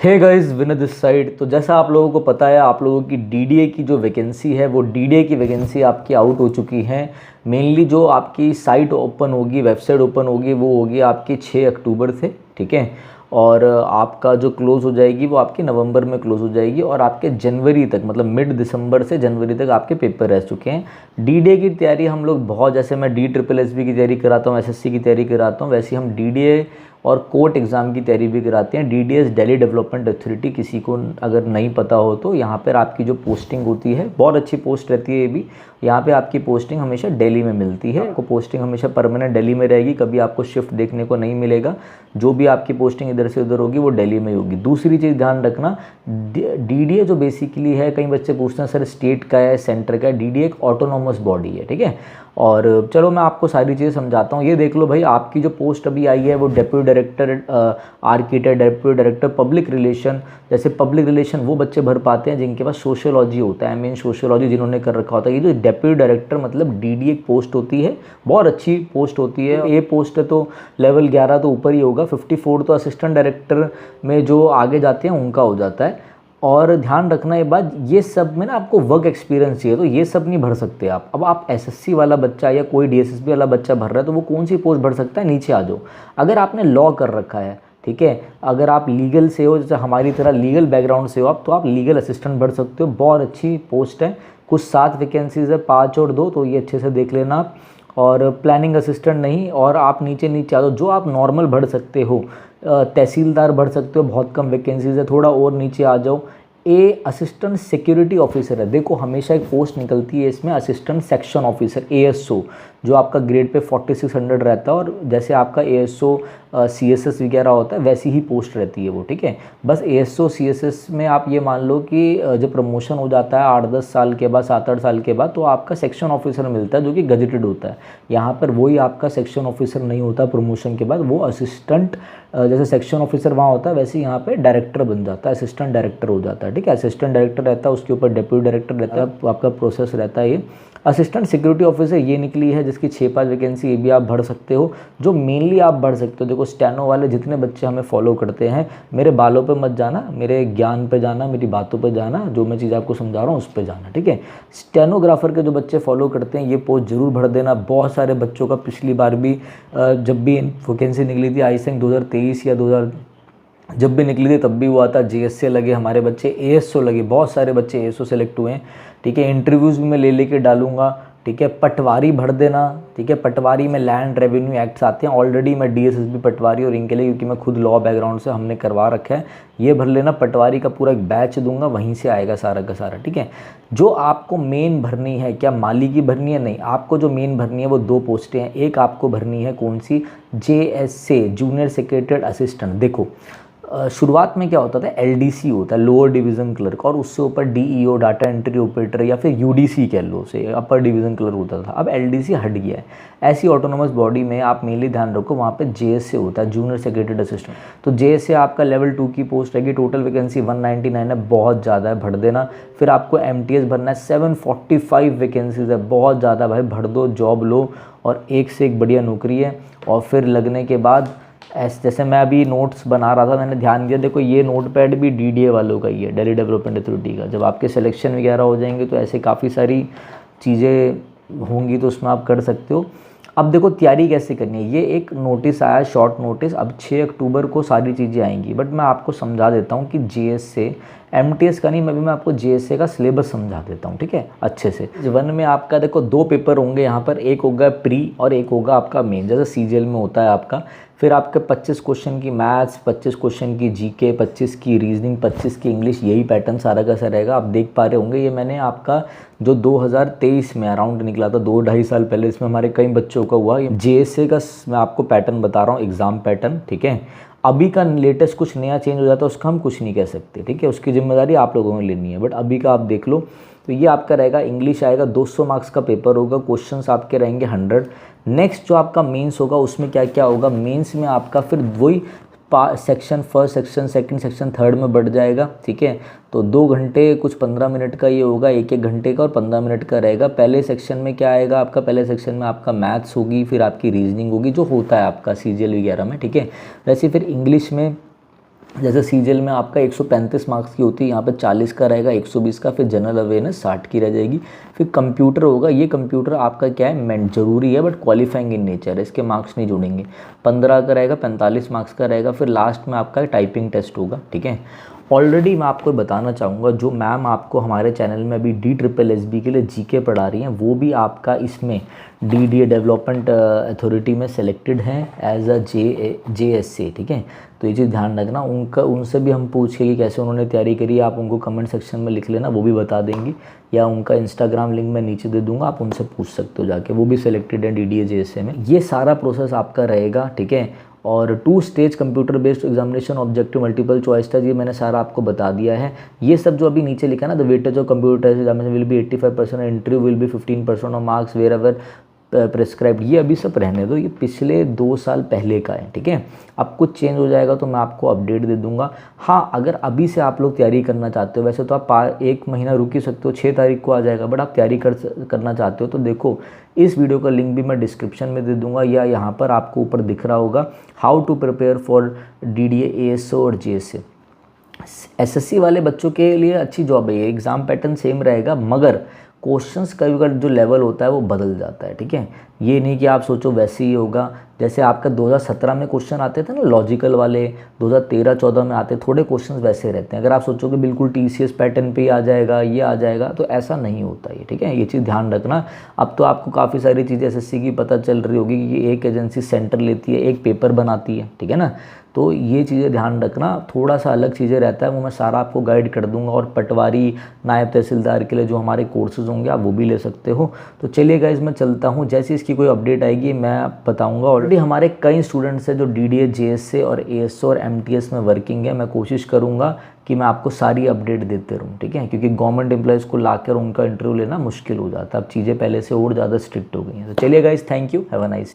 Hey guys, Vinay this side. तो जैसा आप लोगों को पता है, आप लोगों की डीडीए की जो वैकेंसी है वो डीडीए की वैकेंसी आपकी आउट हो चुकी है। मेनली जो आपकी साइट ओपन होगी, वेबसाइट ओपन होगी, वो होगी आपकी 6 अक्टूबर से, ठीक है। और आपका जो क्लोज़ हो जाएगी वो आपकी नवंबर में क्लोज़ हो जाएगी और आपके जनवरी तक, मतलब मिड दिसंबर से जनवरी तक आपके पेपर रह चुके हैं। डीडीए की तैयारी हम लोग बहुत, जैसे मैं DSSB की तैयारी कराता हूँ, एसएससी की तैयारी कराता हूँ, वैसे हम डीडीए और कोर्ट एग्ज़ाम की तैयारी भी कराते हैं। डीडीएस दिल्ली डेवलपमेंट अथॉरिटी, किसी को अगर नहीं पता हो तो यहाँ पर आपकी जो पोस्टिंग होती है, बहुत अच्छी पोस्ट रहती है ये भी। यहाँ पे आपकी पोस्टिंग हमेशा दिल्ली में मिलती है। आपको पोस्टिंग हमेशा परमानेंट दिल्ली में रहेगी, कभी आपको शिफ्ट देखने को नहीं मिलेगा। जो भी आपकी पोस्टिंग इधर से उधर होगी वो दिल्ली में ही होगी। दूसरी चीज़ ध्यान रखना, डीडीए जो बेसिकली है, कई बच्चे पूछते हैं सर स्टेट का है, सेंटर का है। डीडीए एक ऑटोनॉमस बॉडी है, ठीक है। और चलो मैं आपको सारी चीज़ें समझाता हूँ। ये देख लो भाई, आपकी जो पोस्ट अभी आई है वो deputy director architect, deputy director public relation. जैसे पब्लिक रिलेशन वो बच्चे भर पाते हैं जिनके पास सोशियोलॉजी होता है, मीन सोशियोलॉजी जिन्होंने कर रखा होता है। ये जो डेप्यूटी डायरेक्टर मतलब डीडीए एक पोस्ट होती है, बहुत अच्छी पोस्ट होती है। ये पोस्ट है तो लेवल 11 तो ऊपर ही होगा, 54 तो असिस्टेंट डायरेक्टर में जो आगे जाते हैं उनका हो जाता है। और ध्यान रखना ये बात, ये सब में ना आपको वर्क एक्सपीरियंस चाहिए, तो ये सब नहीं भर सकते आप। अब आप एसएससी वाला बच्चा या कोई डीएसएसबी वाला बच्चा भर रहा है तो वो कौन सी पोस्ट भर सकता है, नीचे आ जाओ। अगर आपने लॉ कर रखा है, ठीक है, अगर आप लीगल से हो, जैसे हमारी तरह लीगल बैकग्राउंड से हो आप, तो आप लीगल असिस्टेंट भर सकते हो। बहुत अच्छी पोस्ट है, कुछ 7 वैकेंसीज है, 5 और 2, तो ये अच्छे से देख लेना आप। और प्लानिंग असिस्टेंट नहीं, और आप नीचे नीचे आ जाओ। जो आप नॉर्मल भर सकते हो, तहसीलदार भर सकते हो, बहुत कम वैकेंसीज है। थोड़ा और नीचे आ जाओ, असिस्टेंट सिक्योरिटी ऑफिसर है। देखो हमेशा एक पोस्ट निकलती है इसमें, असिस्टेंट सेक्शन ऑफिसर ASO, जो आपका ग्रेड पे 4600 रहता है। और जैसे आपका ASO CSS वगैरह होता है वैसी ही पोस्ट रहती है वो, ठीक है। बस ASO CSS में आप ये मान लो कि जब प्रमोशन हो जाता है 8-10 साल के बाद, 7-8 साल के बाद, तो आपका सेक्शन ऑफिसर मिलता है जो कि गजेटेड होता है। यहाँ पर वही आपका सेक्शन ऑफिसर नहीं होता प्रमोशन के बाद, वो असिस्टेंट, जैसे सेक्शन ऑफिसर वहाँ होता है वैसे यहाँ पे डायरेक्टर बन जाता है, असिस्टेंट डायरेक्टर हो जाता है, ठीक है। असिस्टेंट डायरेक्टर रहता है, उसके ऊपर डेप्यूटी डायरेक्टर रहता है, तो आपका प्रोसेस रहता है ये। असिस्टेंट सिक्योरिटी ऑफिसर ये निकली है जिसकी 6-5 वैकेंसी, ये भी आप भर सकते हो। जो मेनली आप भर सकते हो, देखो स्टेनो वाले जितने बच्चे हमें फॉलो करते हैं, मेरे बालों पे मत जाना, मेरे ज्ञान पे जाना, मेरी बातों पे जाना, जो मैं चीज़ आपको समझा रहा हूँ उस पे जाना, ठीक है। स्टेनोग्राफर के जो बच्चे फॉलो करते हैं ये पोस्ट जरूर भर देना। बहुत सारे बच्चों का पिछली बार भी जब भी वैकेंसी निकली थी, आई थिंक 2023 या 2000, जब भी निकली थी तब भी हुआ था, JSA लगे हमारे बच्चे, ASO लगे, बहुत सारे बच्चे ASO सेलेक्ट हुए हैं, ठीक है। इंटरव्यूज़ भी मैं ले लेके डालूंगा, ठीक है। पटवारी भर देना, ठीक है। पटवारी में लैंड रेवेन्यू एक्ट्स आते हैं, ऑलरेडी मैं DSSB पटवारी और इनके लिए, क्योंकि मैं खुद लॉ बैकग्राउंड से, हमने करवा रखा है, ये भर लेना। पटवारी का पूरा एक बैच दूंगा, वहीं से आएगा सारा का सारा, ठीक है। जो आपको मेन भरनी है, क्या माली की भरनी है, नहीं, आपको जो मेन भरनी है वो 2 पोस्टें हैं। एक आपको भरनी है कौन सी, JSA जूनियर सेक्रेटरी असिस्टेंट। देखो शुरुआत में क्या होता था, LDC होता है, लोअर डिवीज़न क्लर्क, और उससे ऊपर DEO डाटा एंट्री ऑपरेटर, या फिर UDC कह लो उसे, अपर डिवीज़न क्लर्क होता था। अब LDC हट गया है। ऐसी ऑटोनोमस बॉडी में आप मेनली ध्यान रखो, वहाँ पे JSA होता है, जूनियर सेक्रेटरी असिस्टेंट। तो JSA आपका लेवल 2 की पोस्ट रहेगी। टोटल वैकेंसी 199 है, बहुत ज़्यादा है, भर देना। फिर आपको MTS भरना है, 745 वैकेंसीज है, बहुत ज़्यादा भाई, भर दो, जॉब लो, और एक से एक बढ़िया नौकरी है। और फिर लगने के बाद जैसे मैं अभी नोट्स बना रहा था, मैंने ध्यान दिया, देखो ये नोट पैड भी DDA वालों का ही है, दिल्ली डेवलपमेंट अथॉरिटी का। जब आपके सिलेक्शन वगैरह हो जाएंगे तो ऐसे काफ़ी सारी चीज़ें होंगी तो उसमें आप कर सकते हो। अब देखो तैयारी कैसे करनी है, ये एक नोटिस आया, शॉर्ट नोटिस, अब 6 अक्टूबर को सारी चीज़ें आएंगी, बट मैं आपको समझा देता हूँ कि JSA MTS का नहीं, मैं आपको JSA का सिलेबस समझा देता हूँ, ठीक है, अच्छे से। 1 में आपका देखो 2 पेपर होंगे यहाँ पर, एक होगा प्री और एक होगा आपका मेन, जैसे CGL में होता है आपका। फिर आपके 25 क्वेश्चन की मैथ्स, 25 क्वेश्चन की GK, 25 की रीजनिंग, 25 की इंग्लिश, यही पैटर्न सारा का सारा रहेगा। आप देख पा रहे होंगे, ये मैंने आपका जो 2023 में अराउंड निकला था, 2-2.5 साल पहले, इसमें हमारे कई बच्चों का हुआ। JSA का मैं आपको पैटर्न बता रहा हूँ, एग्ज़ाम पैटर्न, ठीक है। अभी का लेटेस्ट कुछ नया चेंज हो जाता है, उसका हम कुछ नहीं कह सकते, ठीक है, उसकी जिम्मेदारी आप लोगों ने लेनी है। बट अभी का आप देख लो, तो ये आपका रहेगा, इंग्लिश आएगा, 200 मार्क्स का पेपर होगा, क्वेश्चंस आपके रहेंगे 100। नेक्स्ट जो आपका मेंस होगा उसमें क्या क्या होगा, मेंस में आपका फिर वही section, first section, second section, third में बढ़ जाएगा, ठीक है। तो 2 घंटे कुछ 15 मिनट का ये होगा, 1-1 घंटे का, और 15 मिनट का रहेगा। पहले सेक्शन में क्या आएगा आपका, पहले सेक्शन में आपका मैथ्स होगी, फिर आपकी रीजनिंग होगी, जो होता है आपका CGL वगैरह में, ठीक है। वैसे फिर इंग्लिश में जैसे सीजीएल में आपका 135 मार्क्स की होती है, यहाँ पे 40 का रहेगा, 120 का, फिर जनरल अवेयरनेस 60 की रह जाएगी। फिर कंप्यूटर होगा, ये कंप्यूटर आपका क्या है, मेंट जरूरी है बट क्वालिफाइंग इन नेचर है, इसके मार्क्स नहीं जुड़ेंगे। 15 का रहेगा, 45 मार्क्स का रहेगा। फिर लास्ट में आपका टाइपिंग टेस्ट होगा, ठीक है। ऑलरेडी मैं आपको बताना चाहूँगा, जो मैम आपको हमारे चैनल में अभी DSSB के लिए जीके पढ़ा रही हैं, वो भी आपका इसमें DDA डेवलपमेंट अथॉरिटी में सेलेक्टेड हैं एज अ JSA, ठीक है। तो ये चीज़ ध्यान रखना, उनसे भी हम पूछ के कि कैसे उन्होंने तैयारी करी, आप उनको कमेंट सेक्शन में लिख लेना, वो भी बता देंगी, या उनका इंस्टाग्राम लिंक मैं नीचे दे दूंगा, आप उनसे पूछ सकते हो जाके, वो भी सिलेक्टेड है DDA JSA में। ये सारा प्रोसेस आपका रहेगा, ठीक है। और 2 stage computer based examination, objective, multiple choice test, ये मैंने सारा आपको बता दिया है। ये सब जो अभी नीचे लिखा है ना, the weightage of computer examination will be 85%, interview will be 15% of marks wherever prescribed, ये अभी सब रहने दो, ये पिछले 2 साल पहले का है, ठीक है। अब कुछ चेंज हो जाएगा तो मैं आपको अपडेट दे दूंगा। हाँ, अगर अभी से आप लोग तैयारी करना चाहते हो, वैसे तो आप 1 महीना रुक ही सकते हो, 6 तारीख को आ जाएगा, बट आप तैयारी करना चाहते हो तो देखो, इस वीडियो का लिंक भी मैं डिस्क्रिप्शन में दे दूंगा, या यहाँ पर आपको ऊपर दिख रहा होगा, how to prepare for DDA, ASO और JSA। SSC वाले बच्चों के लिए अच्छी जॉब है ये, एग्ज़ाम पैटर्न सेम रहेगा, मगर क्वेश्चंस का जो लेवल होता है वो बदल जाता है, ठीक है। ये नहीं कि आप सोचो वैसे ही होगा, जैसे आपका 2017 में क्वेश्चन आते थे ना लॉजिकल वाले, 2013-14 में आते, थोड़े क्वेश्चंस वैसे रहते हैं। अगर आप सोचो कि बिल्कुल TCS पैटर्न पे ही आ जाएगा, ये आ जाएगा, तो ऐसा नहीं होता ये, ठीक है। ये चीज़ ध्यान रखना। अब तो आपको काफ़ी सारी चीज़ें SSC की पता चल रही होगी कि एक एजेंसी सेंटर लेती है, एक पेपर बनाती है, ठीक है ना। तो ये चीज़ें ध्यान रखना, थोड़ा सा अलग चीज़ें रहता है, वो मैं सारा आपको गाइड कर दूंगा। और पटवारी, नायब तहसीलदार के लिए जो हमारे कोर्सेज होंगे आप वो भी ले सकते हो। तो चलिए गाइस, मैं चलता हूँ, जैसे इसकी कोई अपडेट आएगी मैं बताऊंगा। ऑलरेडी हमारे कई स्टूडेंट्स हैं जो DDA, JSA और ASO और MTS में वर्किंग है। मैं कोशिश करूँगा कि मैं आपको सारी अपडेट देते रहूँ, ठीक है, क्योंकि गवर्नमेंट एम्प्लॉयज़ को लाकर उनका इंटरव्यू लेना मुश्किल हो जाता है, अब चीज़ें पहले से और ज़्यादा स्ट्रिक्ट हो गई हैं। तो चलिए guys, thank you, have a nice day.